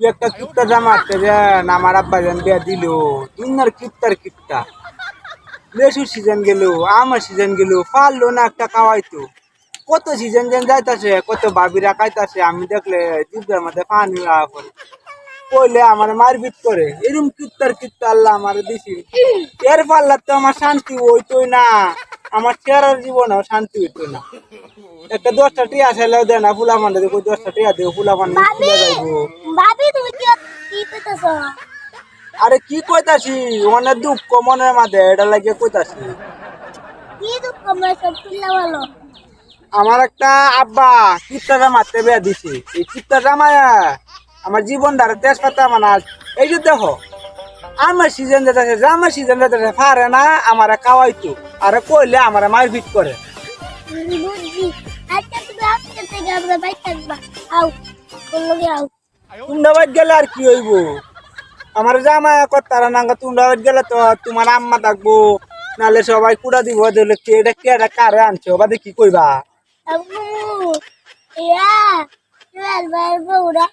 তুই একটা কিপ্তা জামা আটকে দেন আমার আব্বা জান বিয়া দিল দুনিয়ার কিপ্তার কিপ্তা লেসুর সিজন গেল আমার সিজন গেল পারলো না একটা খাওয়াইতো কত সিজন যেন যাইতাছে কত ভাবিরা খাইতাছে আমি দেখলে জিভের মধ্যে পানি পড়ে কইলে আমার মারপিট করে এরকম কিপ্তার কিপ্তা আল্লাহ আমার দিছি এর পাল্লা তো আমার শান্তি হইতোই না আমার চেহারার জীবনেও শান্তি হইতো না একটা 10টা টিয়া ছেলেও দেয় না ফুলা মানে দেখো 10টা টিয়া দেবো ফুলা মানে ফুলে যাইবো ভাবি তুমি কি কইতাছ? আরে কি কইতাছি অনেক দুঃখ মনের মাঝে এটা লাগে কইতাছি কি দুঃখ আমরা সব তুললা ভালো। আমার একটা আব্বা কিপ্তাটা মারতে বেয়া দিছে এই কিপ্তাটা মায়া আমার জীবন ধারে তেজপাতা মানাস এই যে দেখো আমার সিজন যেতেছে আমার সিজন যেতেছে পারে না আমার খাওয়াইতো আর কইলে আমার মারপিট করে বুঝছি। আজকে তুমি আজকে থেকে আমরা বাইক থাকবা। আও কোন আও তুন্ডাবাদ গেলে আর কি হইব আমার জামাই করতারা নাঙ্গা তুন্ডাবাদ গেলে তো তোমার আম্মা থাকবো নালে সবাই কুড়া দিব দিলে এটা কেডা কারে আনছো বাদে কি কইবা আম্মু ইয়া চল বাইরে বউরা